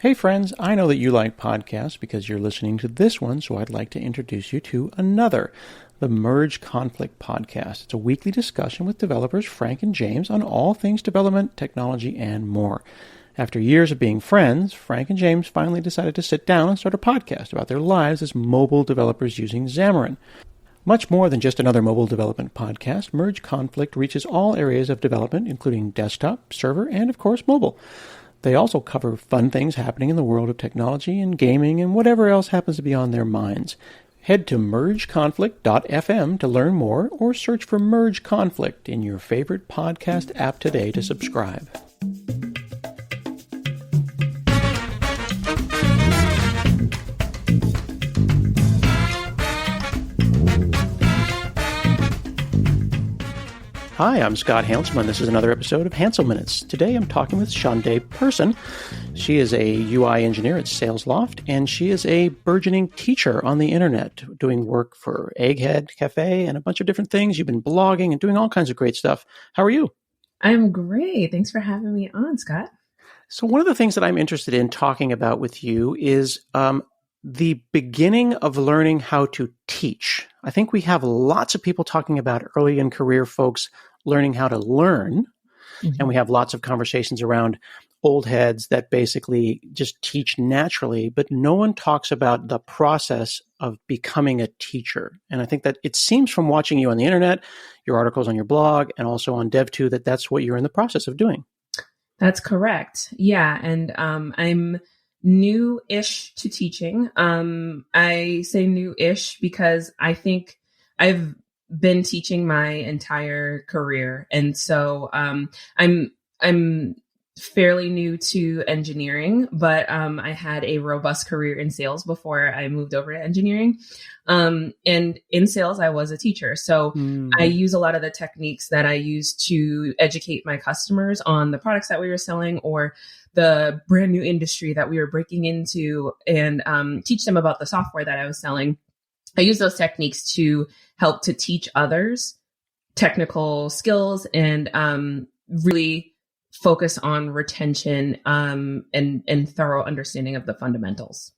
Hey friends, I know that you like podcasts because you're listening to this one, so I'd like to introduce you to another, the Merge Conflict Podcast. It's a weekly discussion with developers Frank and James on all things development, technology, and more. After years of being friends, Frank and James finally decided to sit down and start a podcast about their lives as mobile developers using Xamarin. Much more than just another mobile development podcast, Merge Conflict reaches all areas of development, including desktop, server, and of course mobile. They also cover fun things happening in the world of technology and gaming and whatever else happens to be on their minds. Head to mergeconflict.fm to learn more or search for Merge Conflict in your favorite podcast app today to subscribe. Hi, I'm Scott Hanselman. This is another episode of Hansel Minutes. Today I'm talking with Shaundai Person. She is a UI engineer at SalesLoft, and she is a burgeoning teacher on the internet, doing work for Egghead Cafe and a bunch of different things. You've been blogging and doing all kinds of great stuff. How are you? I'm great. Thanks for having me on, Scott. So one of the things that I'm interested in talking about with you is the beginning of learning how to teach. I think we have lots of people talking about early in career folks learning how to learn. Mm-hmm. And we have lots of conversations around old heads that basically just teach naturally, but no one talks about the process of becoming a teacher. And I think that it seems from watching you on the internet, your articles on your blog, and also on Dev2, that that's what you're in the process of doing. That's correct. Yeah. And I'm new-ish to teaching. I say new-ish because I think I've been teaching my entire career. And so I'm fairly new to engineering, but I had a robust career in sales before I moved over to engineering. And in sales, I was a teacher. So I use a lot of the techniques that I use to educate my customers on the products that we were selling or the brand new industry that we were breaking into, and teach them about the software that I was selling. I use those techniques to help to teach others technical skills and really focus on retention and thorough understanding of the fundamentals.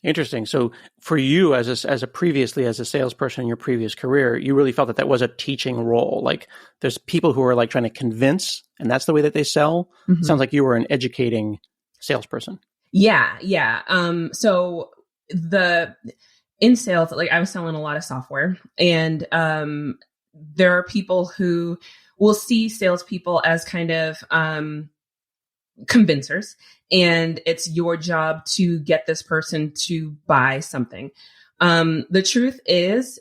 Interesting. So for you as a previously as a salesperson in your previous career, you really felt that that was a teaching role. Like there's people who are like trying to convince, and that's the way that they sell. Mm-hmm. Sounds like you were an educating salesperson. Yeah. So in sales, like I was selling a lot of software, and there are people who will see salespeople as kind of convincers, and it's your job to get this person to buy something. The truth is,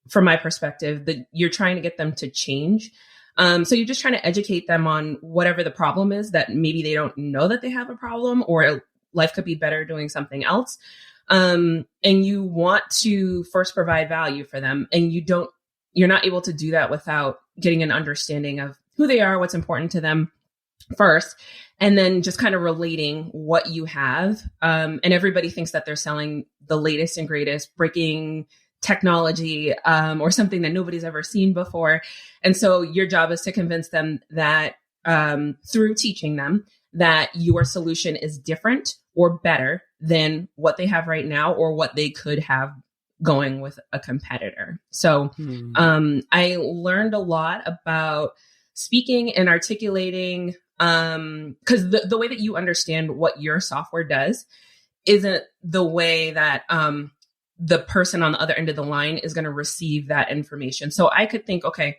from my perspective, that you're trying to get them to change. So you're just trying to educate them on whatever the problem is that maybe they don't know that they have a problem, or life could be better doing something else. And you want to first provide value for them, and you're not able to do that without getting an understanding of who they are, what's important to them first, and then just kind of relating what you have. And everybody thinks that they're selling the latest and greatest breaking technology, or something that nobody's ever seen before. And so your job is to convince them that, through teaching them, that your solution is different or better than what they have right now or what they could have going with a competitor. So I learned a lot about speaking and articulating, because the way that you understand what your software does isn't the way that the person on the other end of the line is going to receive that information. So I could think, okay,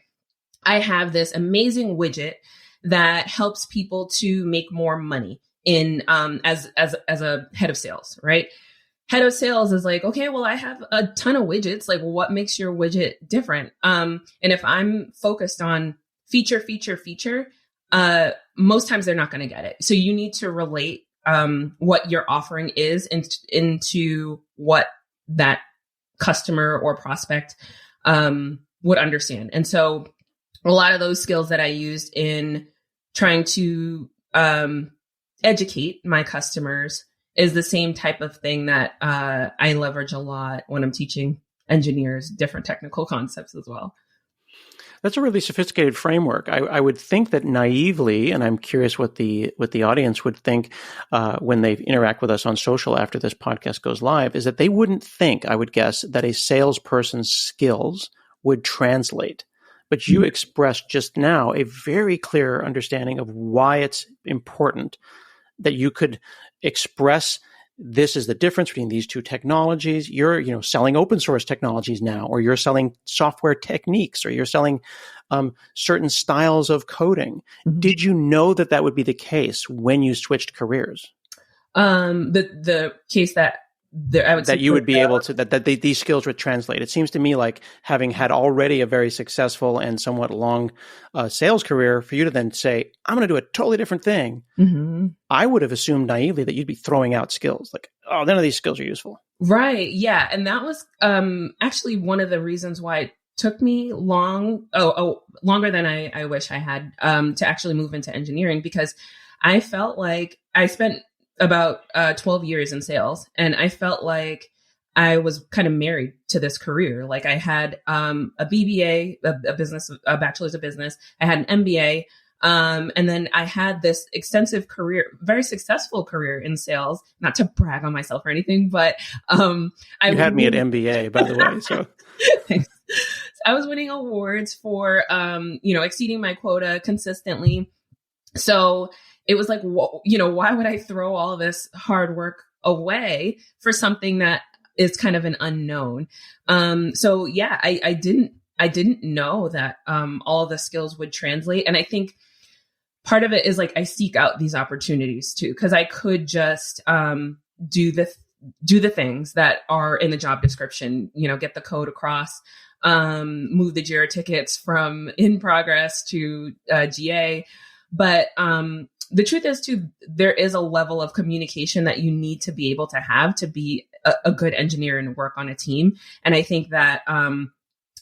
I have this amazing widget that helps people to make more money in as a head of sales, right? Head of sales is like, okay, well, I have a ton of widgets. Like, what makes your widget different? And if I'm focused on feature, most times they're not going to get it. So you need to relate what your offering is into what that customer or prospect would understand. And so a lot of those skills that I used in trying to educate my customers is the same type of thing that I leverage a lot when I'm teaching engineers different technical concepts as well. That's a really sophisticated framework. I would think that naively, and I'm curious what the audience would think when they interact with us on social after this podcast goes live, is that they wouldn't think, I would guess, that a salesperson's skills would translate. But you expressed just now a very clear understanding of why it's important that you could express this is the difference between these two technologies. You're, selling open source technologies now, or you're selling software techniques, or you're selling certain styles of coding. Mm-hmm. Did you know that would be the case when you switched careers? The case that I would that you would be able to these skills would translate. It seems to me like having had already a very successful and somewhat long sales career, for you to then say, I'm going to do a totally different thing. Mm-hmm. I would have assumed naively that you'd be throwing out skills like, oh, none of these skills are useful. Right. Yeah. And that was actually one of the reasons why it took me longer than I wish I had to actually move into engineering, because I felt like I spent about 12 years in sales, and I felt like I was kind of married to this career. Like I had a BBA, a bachelor's of business. I had an MBA, and then I had this extensive career, very successful career in sales. Not to brag on myself or anything, but you had me at MBA, by the way. So thanks. I was winning awards for exceeding my quota consistently. So it was like, why would I throw all this hard work away for something that is kind of an unknown? So yeah, I didn't know that all the skills would translate. And I think part of it is like I seek out these opportunities too, because I could just do the things that are in the job description, get the code across, move the JIRA tickets from in progress to GA. But the truth is too, there is a level of communication that you need to be able to have to be a good engineer and work on a team. And I think that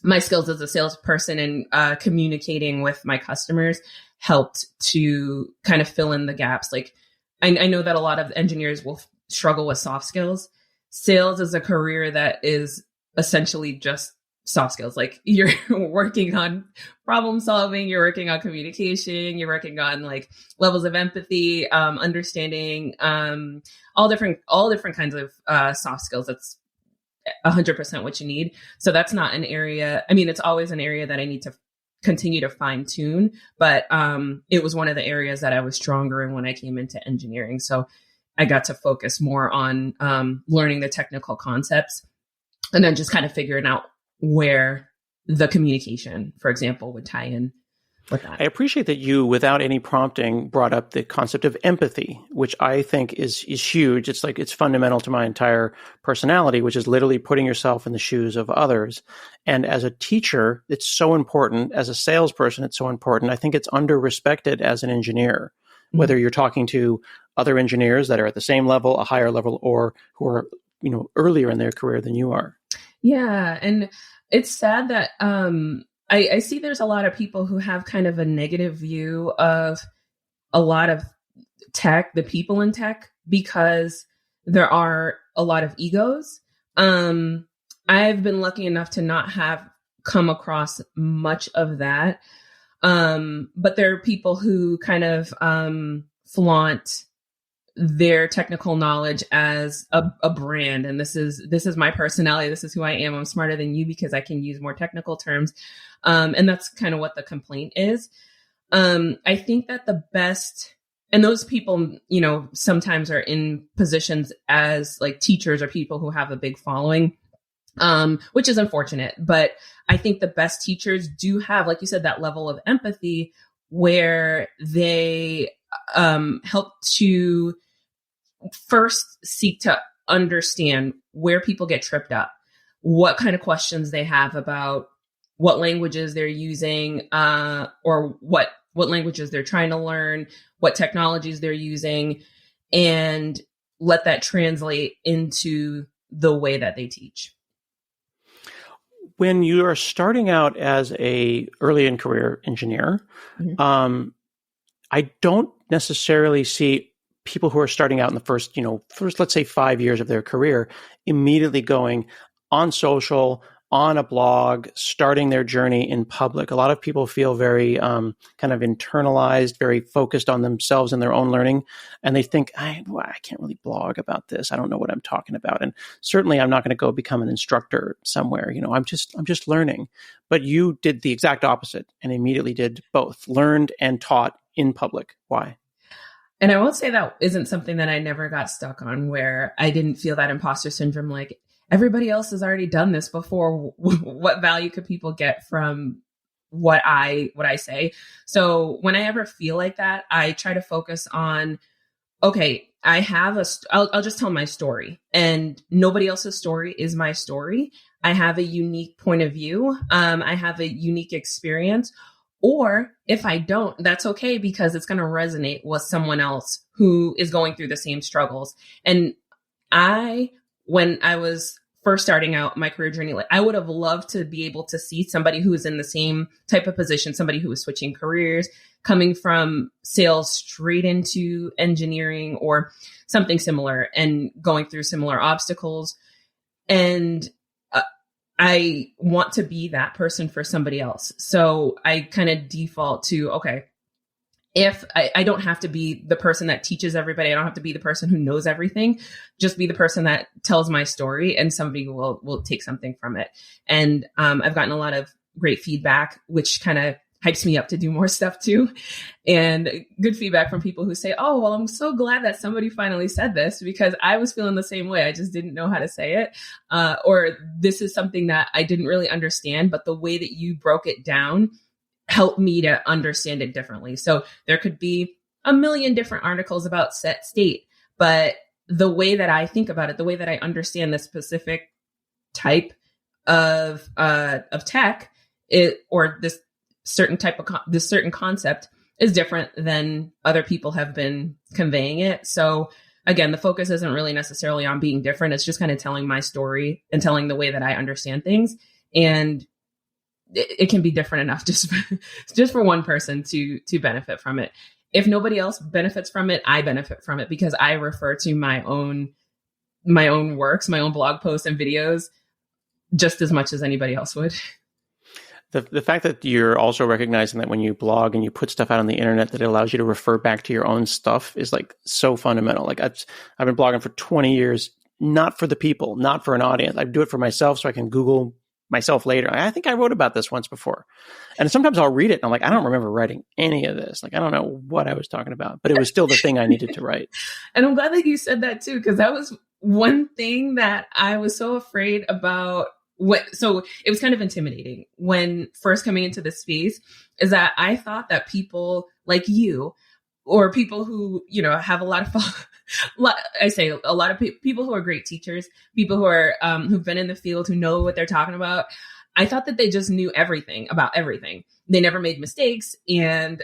my skills as a salesperson and communicating with my customers helped to kind of fill in the gaps. Like I know that a lot of engineers will struggle with soft skills. Sales is a career that is essentially just soft skills. Like you're working on problem solving, you're working on communication, you're working on like levels of empathy, understanding, all different kinds of soft skills. That's 100% what you need. So that's not an area. I mean, it's always an area that I need to continue to fine tune, but it was one of the areas that I was stronger in when I came into engineering. So I got to focus more on learning the technical concepts, and then just kind of figuring out where the communication, for example, would tie in with that. I appreciate that you, without any prompting, brought up the concept of empathy, which I think is huge. It's like it's fundamental to my entire personality, which is literally putting yourself in the shoes of others. And as a teacher, it's so important. As a salesperson, it's so important. I think it's under-respected as an engineer, whether you're talking to other engineers that are at the same level, a higher level, or who are earlier in their career than you are. Yeah. And it's sad that I see there's a lot of people who have kind of a negative view of a lot of tech, the people in tech, because there are a lot of egos. I've been lucky enough to not have come across much of that. But there are people who kind of flaunt their technical knowledge as a brand. And this is my personality. This is who I am. I'm smarter than you because I can use more technical terms. And that's kind of what the complaint is. I think that the best, and those people, sometimes are in positions as like teachers or people who have a big following, which is unfortunate. But I think the best teachers do have, like you said, that level of empathy where they help to first seek to understand where people get tripped up, what kind of questions they have about what languages they're using, or what languages they're trying to learn, what technologies they're using, and let that translate into the way that they teach. When you are starting out as a early in career engineer, I don't necessarily see people who are starting out in the first, let's say 5 years of their career, immediately going on social, on a blog, starting their journey in public. A lot of people feel very kind of internalized, very focused on themselves and their own learning. And they think, I can't really blog about this. I don't know what I'm talking about. And certainly I'm not going to go become an instructor somewhere. I'm just learning. But you did the exact opposite and immediately did both, learned and taught in public. Why? And I will say that isn't something that I never got stuck on, where I didn't feel that imposter syndrome, like everybody else has already done this before. What value could people get from what I say? So when I ever feel like that, I try to focus on, okay, I'll just tell my story, and nobody else's story is my story. I have a unique point of view. I have a unique experience. Or if I don't, that's okay, because it's going to resonate with someone else who is going through the same struggles. And when I was first starting out my career journey, I would have loved to be able to see somebody who is in the same type of position, somebody who is switching careers, coming from sales straight into engineering or something similar, and going through similar obstacles. And I want to be that person for somebody else. So I kind of default to, okay, if I don't have to be the person that teaches everybody, I don't have to be the person who knows everything, just be the person that tells my story, and somebody will take something from it. And I've gotten a lot of great feedback, which kind of hypes me up to do more stuff too. And good feedback from people who say, oh, well, I'm so glad that somebody finally said this, because I was feeling the same way. I just didn't know how to say it. Or this is something that I didn't really understand, but the way that you broke it down helped me to understand it differently. So there could be a million different articles about set state, but the way that I think about it, the way that I understand the specific type of tech, or this certain type of this certain concept is different than other people have been conveying it. So again, the focus isn't really necessarily on being different. It's just kind of telling my story and telling the way that I understand things. And it can be different enough just for one person to benefit from it. If nobody else benefits from it, I benefit from it, because I refer to my own works, my own blog posts and videos just as much as anybody else would. The fact that you're also recognizing that when you blog and you put stuff out on the internet, that it allows you to refer back to your own stuff is like so fundamental. Like I've been blogging for 20 years, not for the people, not for an audience. I do it for myself so I can Google myself later. I think I wrote about this once before. And sometimes I'll read it and I'm like, I don't remember writing any of this. Like, I don't know what I was talking about, but it was still the thing I needed to write. And I'm glad that you said that too, because that was one thing that I was so afraid about. So it was kind of intimidating when first coming into this space, is that I thought that people like you, or people who, have a lot of, I say a lot of people who are great teachers, people who are, who've been in the field, who know what they're talking about. I thought that they just knew everything about everything. They never made mistakes. And,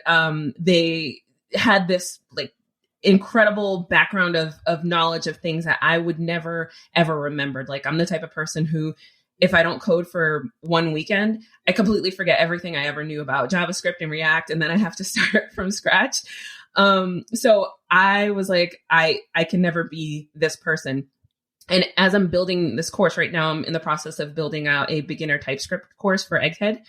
they had this like incredible background of knowledge of things that I would never, ever remembered. Like, I'm the type of person who, if I don't code for one weekend, I completely forget everything I ever knew about JavaScript and React, and then I have to start from scratch. So I was like, I can never be this person. And as I'm building this course right now, I'm in the process of building out a beginner TypeScript course for Egghead.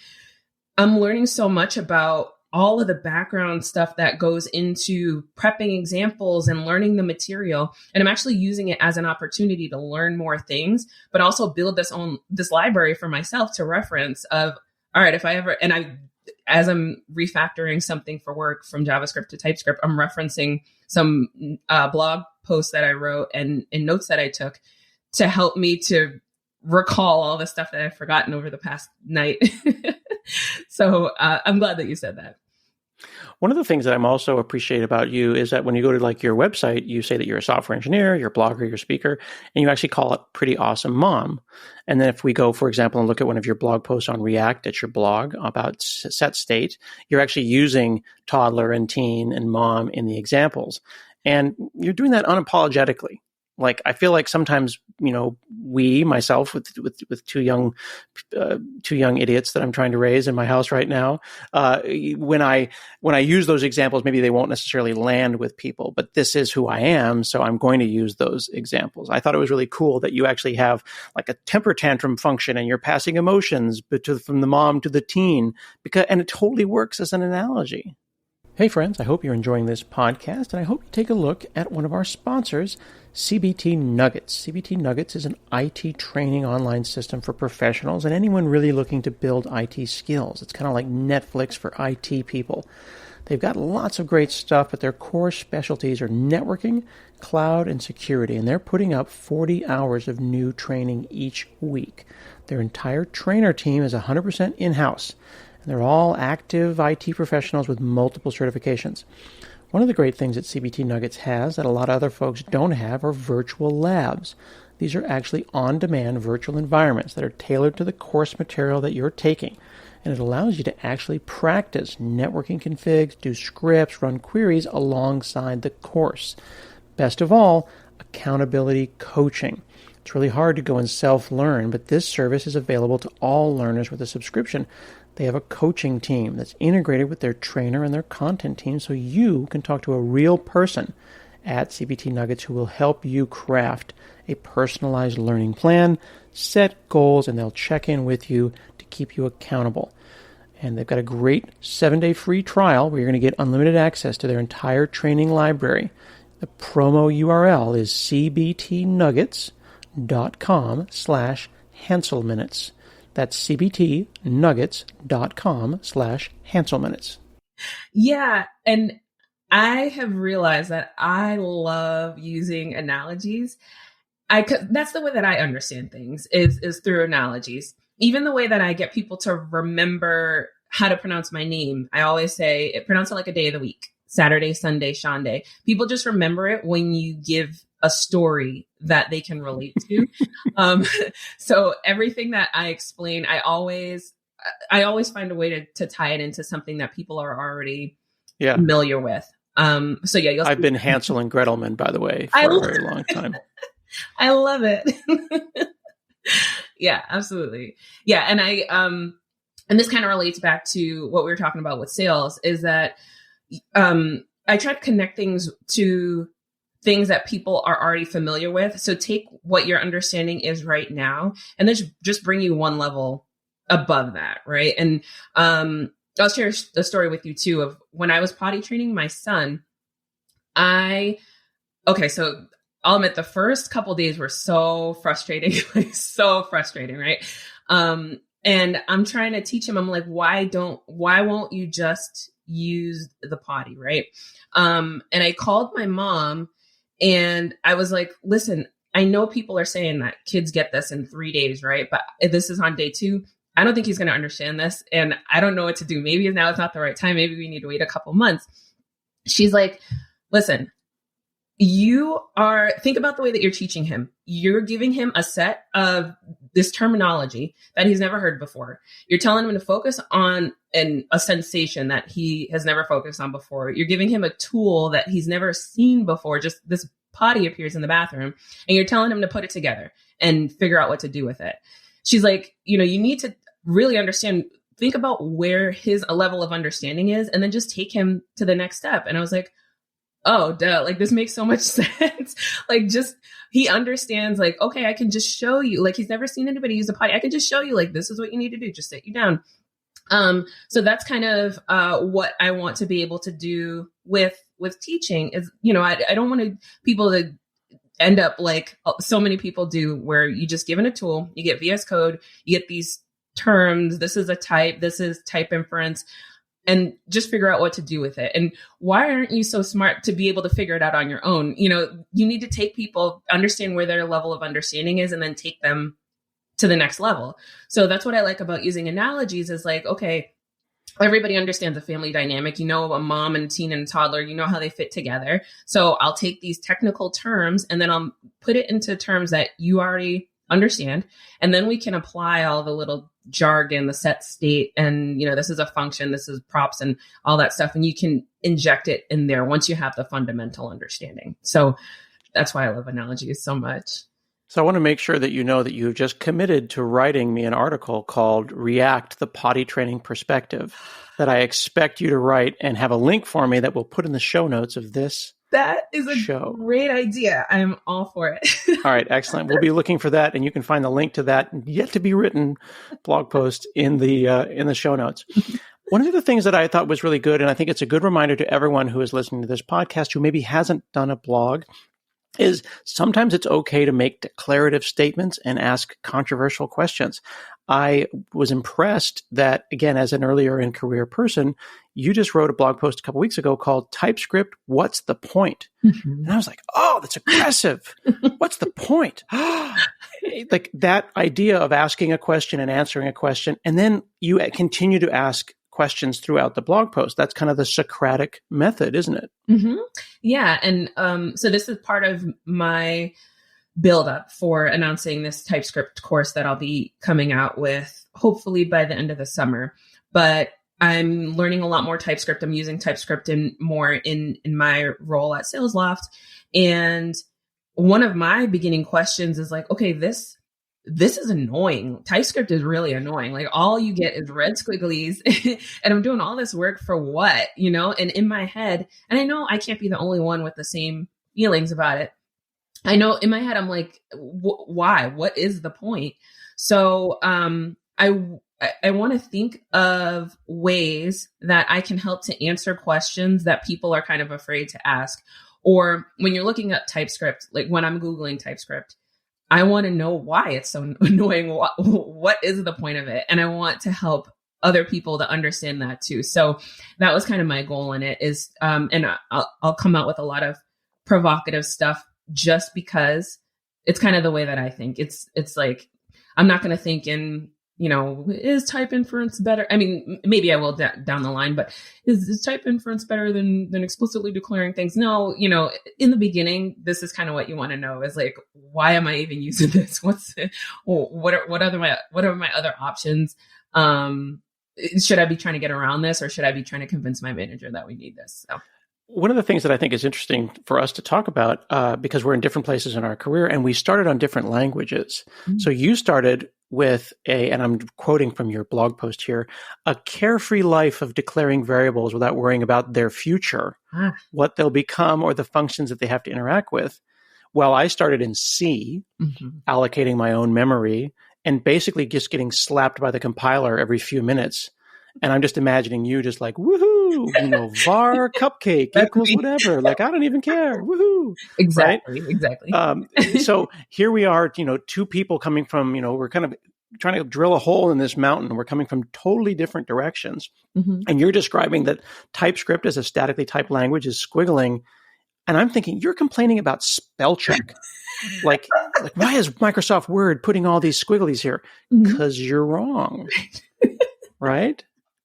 I'm learning so much about all of the background stuff that goes into prepping examples and learning the material. And I'm actually using it as an opportunity to learn more things, but also build this library for myself to reference of, all right, if I ever, as I'm refactoring something for work from JavaScript to TypeScript, I'm referencing some blog posts that I wrote and notes that I took to help me to recall all the stuff that I've forgotten over the past night. So I'm glad that you said that. One of the things that I'm also appreciate about you is that when you go to like your website, you say that you're a software engineer, you're a blogger, you're a speaker, and you actually call it Pretty Awesome Mom. And then if we go, for example, and look at one of your blog posts on React at your blog about set state, you're actually using toddler and teen and mom in the examples. And you're doing that unapologetically. Like, I feel like sometimes, myself with two young idiots that I'm trying to raise in my house right now. When I use those examples, maybe they won't necessarily land with people, but this is who I am, so I'm going to use those examples. I thought it was really cool that you actually have like a temper tantrum function, and you're passing emotions from the mom to the teen, and it totally works as an analogy. Hey friends, I hope you're enjoying this podcast, and I hope you take a look at one of our sponsors, CBT Nuggets. CBT Nuggets is an IT training online system for professionals and anyone really looking to build IT skills. It's kind of like Netflix for IT people. They've got lots of great stuff, but their core specialties are networking, cloud, and security, and they're putting up 40 hours of new training each week. Their entire trainer team is 100% in-house, and they're all active IT professionals with multiple certifications. One of the great things that CBT Nuggets has that a lot of other folks don't have are virtual labs. These are actually on-demand virtual environments that are tailored to the course material that you're taking, and it allows you to actually practice networking configs, do scripts, run queries alongside the course. Best of all, accountability coaching. It's really hard to go and self-learn, but this service is available to all learners with a subscription. They have a coaching team that's integrated with their trainer and their content team, so you can talk to a real person at CBT Nuggets who will help you craft a personalized learning plan, set goals, and they'll check in with you to keep you accountable. And they've got a great 7-day free trial where you're going to get unlimited access to their entire training library. The promo URL is cbtnuggets.com/HanselMinutes. That's cbtnuggets.com/HanselMinutes. Yeah. And I have realized that I love using analogies. That's the way that I understand things is through analogies. Even the way that I get people to remember how to pronounce my name. I always say, pronounce it like a day of the week. Saturday, Sunday, Shaundai. People just remember it when you give a story that they can relate to. So everything that I explain, I always find a way to tie it into something that people are already familiar with. So yeah, I've been Hansel and Gretelman, by the way, for a very long time. I love it. Yeah, absolutely. Yeah. And and this kind of relates back to what we were talking about with sales is that, I try to connect things to things that people are already familiar with. So take what your understanding is right now and then just bring you one level above that. Right. And, I'll share a story with you too of when I was potty training my son. So I'll admit the first couple days were so frustrating, so frustrating. Right. And I'm trying to teach him, I'm like, why won't you just use the potty? Right. And I called my mom and I was like, listen, I know people are saying that kids get this in 3 days, right? But if this is on day 2, I don't think he's going to understand this. And I don't know what to do. Maybe now it's not the right time. Maybe we need to wait a couple months. She's like, listen, think about the way that you're teaching him. You're giving him a set of this terminology that he's never heard before. You're telling him to focus on a sensation that he has never focused on before. You're giving him a tool that he's never seen before. Just this potty appears in the bathroom and you're telling him to put it together and figure out what to do with it. She's like, you need to really understand, think about where his level of understanding is and then just take him to the next step. And I was like, oh, duh, like this makes so much sense. Like he understands like, okay, I can just show you, like he's never seen anybody use a potty. I can just show you like, this is what you need to do. Just sit you down. So that's kind of, what I want to be able to do with teaching is, I don't want people to end up like so many people do where you just given a tool, you get VS Code, you get these terms. This is a type, this is type inference. And just figure out what to do with it. And why aren't you so smart to be able to figure it out on your own? You need to take people, understand where their level of understanding is, and then take them to the next level. So that's what I like about using analogies is like, okay, everybody understands a family dynamic. A mom and a teen and a toddler, how they fit together. So I'll take these technical terms and then I'll put it into terms that you already understand. And then we can apply all the little jargon, the set state, and, this is a function, this is props and all that stuff. And you can inject it in there once you have the fundamental understanding. So that's why I love analogies so much. So I want to make sure that you know that you've just committed to writing me an article called React, the Potty Training Perspective, that I expect you to write and have a link for me that we'll put in the show notes of this That is a show. great idea. I'm all for it. All right, excellent. We'll be looking for that, and you can find the link to that yet to be written blog post in the show notes. One of the things that I thought was really good, and I think it's a good reminder to everyone who is listening to this podcast who maybe hasn't done a blog, is sometimes it's okay to make declarative statements and ask controversial questions. I was impressed that, again, as an earlier in career person, you just wrote a blog post a couple weeks ago called TypeScript, What's the Point? Mm-hmm. And I was like, oh, that's aggressive. What's the point? Like that idea of asking a question and answering a question, and then you continue to ask questions throughout the blog post. That's kind of the Socratic method, isn't it? Mm-hmm. Yeah. And so this is part of my build up for announcing this TypeScript course that I'll be coming out with hopefully by the end of the summer. But I'm learning a lot more TypeScript. I'm using TypeScript more in my role at SalesLoft. And one of my beginning questions is like, okay, this is annoying. TypeScript is really annoying. Like all you get is red squigglies and I'm doing all this work for what, and in my head, and I know I can't be the only one with the same feelings about it. I know in my head, I'm like, why? What is the point? So I want to think of ways that I can help to answer questions that people are kind of afraid to ask. Or when you're looking at TypeScript, like when I'm Googling TypeScript, I want to know why it's so annoying. What is the point of it? And I want to help other people to understand that too. So that was kind of my goal in it is, and I'll come out with a lot of provocative stuff just because it's kind of the way that I think. It's like, I'm not going to think in, is type inference better? I mean, maybe I will down the line, but is type inference better than explicitly declaring things? No, in the beginning, this is kind of what you want to know is like, why am I even using this? What are my other options? Should I be trying to get around this or should I be trying to convince my manager that we need this? So. One of the things that I think is interesting for us to talk about, because we're in different places in our career and we started on different languages. Mm-hmm. So you started with and I'm quoting from your blog post here, a carefree life of declaring variables without worrying about their future, what they'll become, or the functions that they have to interact with. Well, I started in C, allocating my own memory and basically just getting slapped by the compiler every few minutes. And I'm just imagining you just like, woohoo, var cupcake equals whatever. Like, I don't even care. Woohoo. Exactly. Right? Exactly. So here we are, two people coming from, we're kind of trying to drill a hole in this mountain. We're coming from totally different directions. Mm-hmm. And you're describing that TypeScript as a statically typed language is squiggling. And I'm thinking, you're complaining about spell check. like, why is Microsoft Word putting all these squigglies here? Because you're wrong. Right?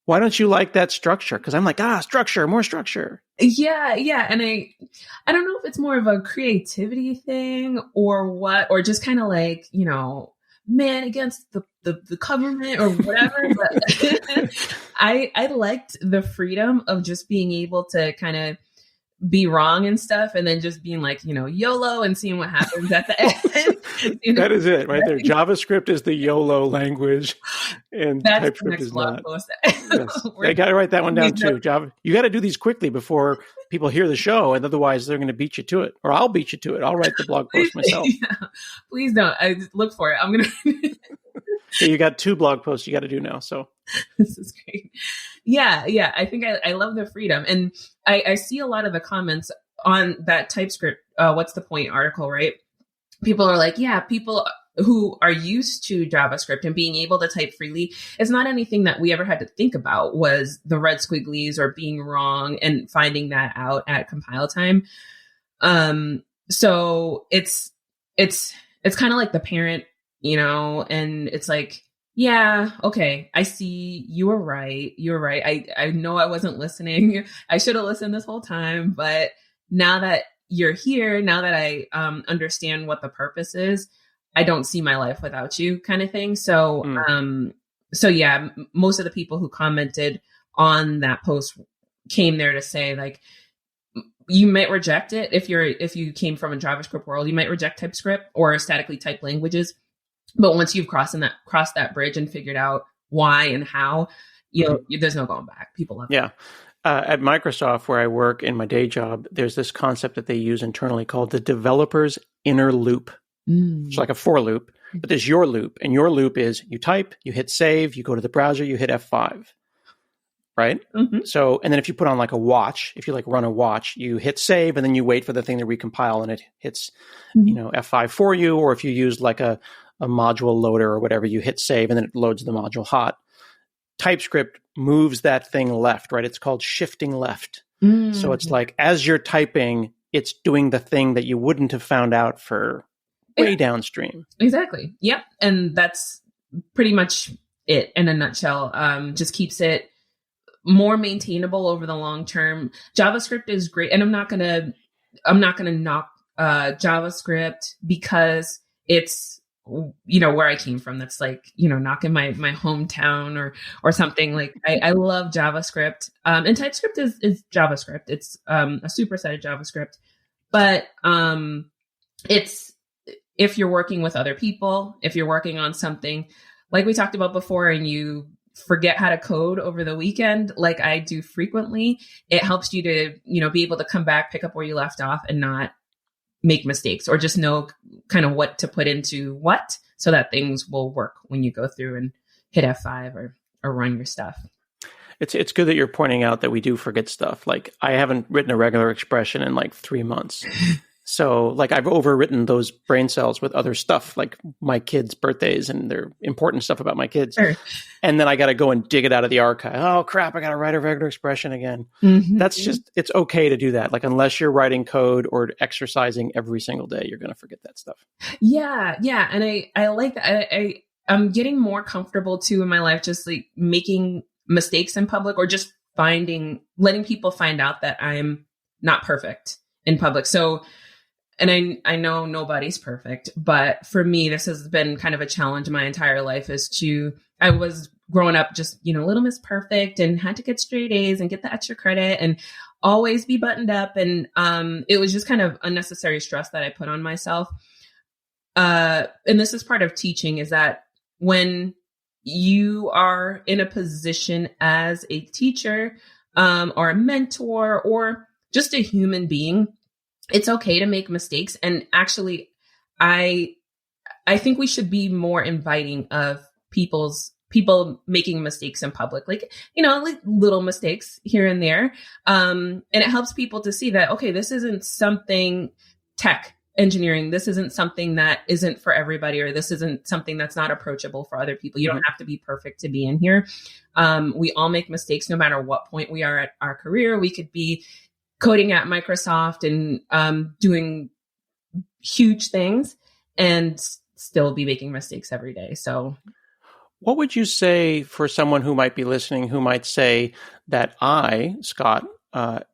Why don't you like that structure? Because I'm like, structure, more structure. Yeah. And I don't know if it's more of a creativity thing or what, or just kind of like, man against the government or whatever. But I liked the freedom of just being able to kind of be wrong and stuff and then just being like, YOLO and seeing what happens at the end. That is it right there. JavaScript is the YOLO language and that's TypeScript is not. Yes. I got to write that one down too. Java. You got to do these quickly before people hear the show and otherwise they're going to beat you to it or I'll beat you to it. I'll write the blog post myself. Yeah. Please don't. I just look for it. I'm going to. So you got 2 blog posts you got to do now. So this is great. Yeah. I think I love the freedom. And I see a lot of the comments on that TypeScript, What's the Point article, right? People are like, yeah, people who are used to JavaScript and being able to type freely, it's not anything that we ever had to think about was the red squigglies or being wrong and finding that out at compile time. So it's kind of like the parent, and it's like, yeah, okay, I see. You were right. I know I wasn't listening. I should have listened this whole time. But now that you're here, now that I understand what the purpose is, I don't see my life without you kind of thing. So, yeah, most of the people who commented on that post came there to say like, you might reject it if you came from a JavaScript world. You might reject TypeScript or statically typed languages. But once you've crossed that bridge and figured out why and how, there's no going back. People love it. Yeah. At Microsoft, where I work in my day job, there's this concept that they use internally called the developer's inner loop. It's like a for loop, but there's your loop. And your loop is you type, you hit save, you go to the browser, you hit F5. Right? Mm-hmm. So, and then if you put on like a watch, if you like run a watch, you hit save and then you wait for the thing to recompile and it hits, F5 for you. Or if you use like a module loader or whatever, you hit save and then it loads the module hot. TypeScript moves that thing left, right? It's called shifting left. So it's like as you're typing, it's doing the thing that you wouldn't have found out for way downstream. Exactly. Yep. And that's pretty much it in a nutshell. Just keeps it more maintainable over the long term. JavaScript is great. And I'm not going to knock JavaScript because it's, where I came from. That's like, not in my hometown or something. Like I love JavaScript. And TypeScript is JavaScript. It's a superset of JavaScript. But it's, if you're working with other people, if you're working on something like we talked about before and you forget how to code over the weekend, like I do frequently, it helps you to, be able to come back, pick up where you left off and not make mistakes, or just know kind of what to put into what, so that things will work when you go through and hit F5 or run your stuff. It's good that you're pointing out that we do forget stuff. Like I haven't written a regular expression in like 3 months. So like I've overwritten those brain cells with other stuff, like my kids' birthdays and their important stuff about my kids. Sure. And then I got to go and dig it out of the archive. Oh crap, I got to write a regular expression again. That's just, it's okay to do that. Like unless you're writing code or exercising every single day, you're going to forget that stuff. Yeah. Yeah. And I like that. I'm getting more comfortable too in my life, just like making mistakes in public or just letting people find out that I'm not perfect in public. So, and I know nobody's perfect, but for me, this has been kind of a challenge my entire life I was growing up just, Little Miss Perfect and had to get straight A's and get the extra credit and always be buttoned up. And it was just kind of unnecessary stress that I put on myself. And this is part of teaching, is that when you are in a position as a teacher or a mentor or just a human being, it's okay to make mistakes. And actually, I think we should be more inviting of people making mistakes in public, like little mistakes here and there. And it helps people to see that, okay, this isn't something tech engineering. This isn't something that isn't for everybody, or this isn't something that's not approachable for other people. You don't have to be perfect to be in here. We all make mistakes no matter what point we are at our career. We could be coding at Microsoft and doing huge things and still be making mistakes every day. So what would you say for someone who might be listening, who might say that I, Scott,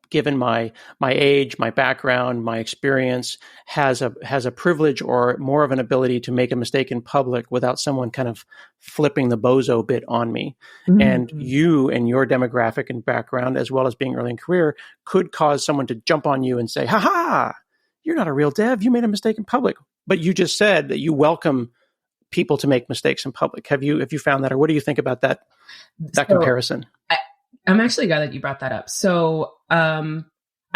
given my age, my background, my experience, has a privilege or more of an ability to make a mistake in public without someone kind of flipping the bozo bit on me? And you and your demographic and background, as well as being early in career, could cause someone to jump on you and say, "Ha ha, you're not a real dev. You made a mistake in public." But you just said that you welcome people to make mistakes in public. Have you found that, or what do you think about that comparison? I'm actually glad that you brought that up. So I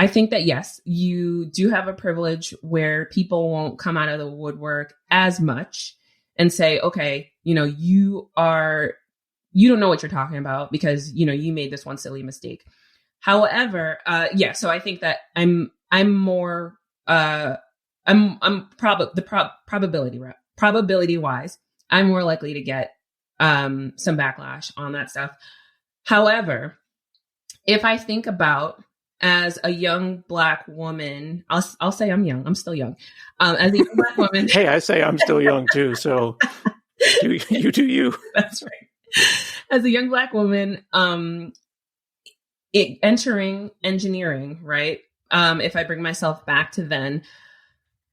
think that, yes, you do have a privilege where people won't come out of the woodwork as much and say, okay, you don't know what you're talking about because, you made this one silly mistake. However, so I think that I'm more, probability wise, I'm more likely to get some backlash on that stuff. However, if I think about as a young Black woman, I'll say I'm young. I'm still young. As a young Black woman. Hey, I say I'm still young too. So you do you. That's right. As a young Black woman, entering engineering, right? If I bring myself back to then,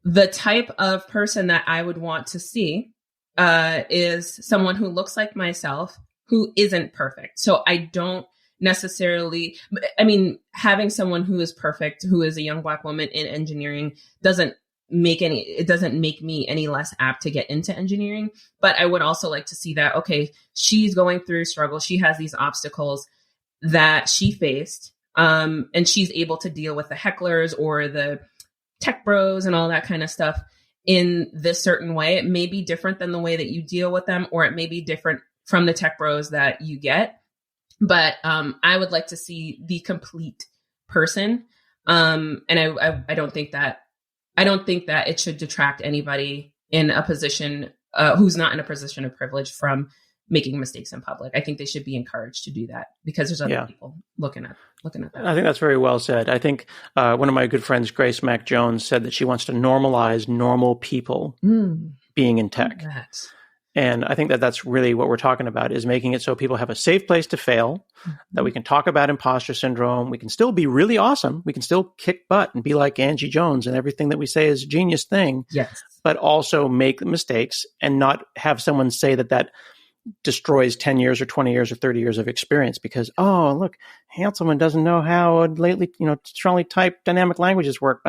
the type of person that I would want to see is someone who looks like myself, who isn't perfect. So I don't necessarily, I mean, having someone who is perfect, who is a young Black woman in engineering doesn't make me any less apt to get into engineering. But I would also like to see that, okay, she's going through struggle. She has these obstacles that she faced, and she's able to deal with the hecklers or the tech bros and all that kind of stuff in this certain way. It may be different than the way that you deal with them, or it may be different from the tech bros that you get. But I would like to see the complete person. And I don't think that it should detract anybody in a position who's not in a position of privilege from making mistakes in public. I think they should be encouraged to do that because there's other people looking at that. I think that's very well said. I think one of my good friends, Grace Mack Jones, said that she wants to normalize normal people being in tech. And I think that that's really what we're talking about, is making it so people have a safe place to fail, that we can talk about imposter syndrome. We can still be really awesome. We can still kick butt and be like Angie Jones, and everything that we say is a genius thing. Yes. But also make mistakes and not have someone say that destroys 10 years or 20 years or 30 years of experience because, oh, look, Hanselman doesn't know how lately, strongly typed dynamic languages work.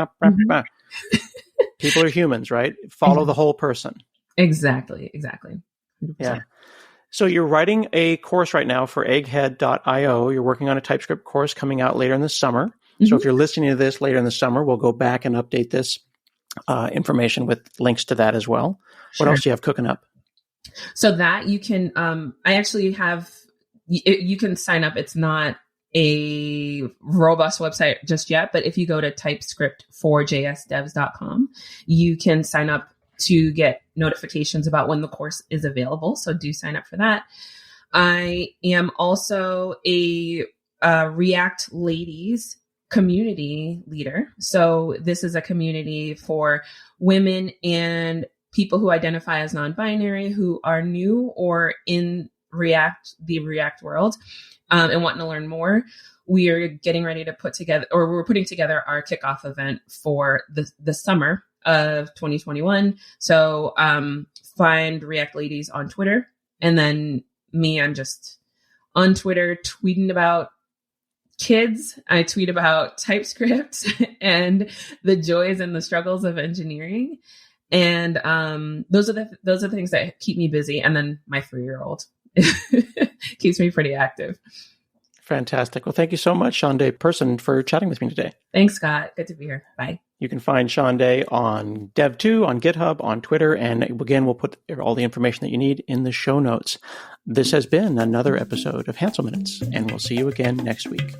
People are humans, right? Follow the whole person. Exactly. 100%. Yeah. So you're writing a course right now for egghead.io. You're working on a TypeScript course coming out later in the summer. Mm-hmm. So if you're listening to this later in the summer, we'll go back and update this information with links to that as well. Sure. What else do you have cooking up? So that you can, I actually have, you can sign up. It's not a robust website just yet, but if you go to typescript4jsdevs.com, you can sign up to get notifications about when the course is available. So do sign up for that. I am also a React Ladies community leader. So this is a community for women and people who identify as non-binary, who are new or in the React world, and wanting to learn more. We are getting ready to we're putting together our kickoff event for the summer of 2021. So find React Ladies on Twitter. And then me, I'm just on Twitter tweeting about kids. I tweet about TypeScript and the joys and the struggles of engineering. And those are the things that keep me busy. And then my 3-year-old keeps me pretty active. Fantastic. Well, thank you so much, Shaundai Person, for chatting with me today. Thanks, Scott. Good to be here. Bye. You can find Shaundai on Dev2, on GitHub, on Twitter, and again, we'll put all the information that you need in the show notes. This has been another episode of Hansel Minutes, and we'll see you again next week.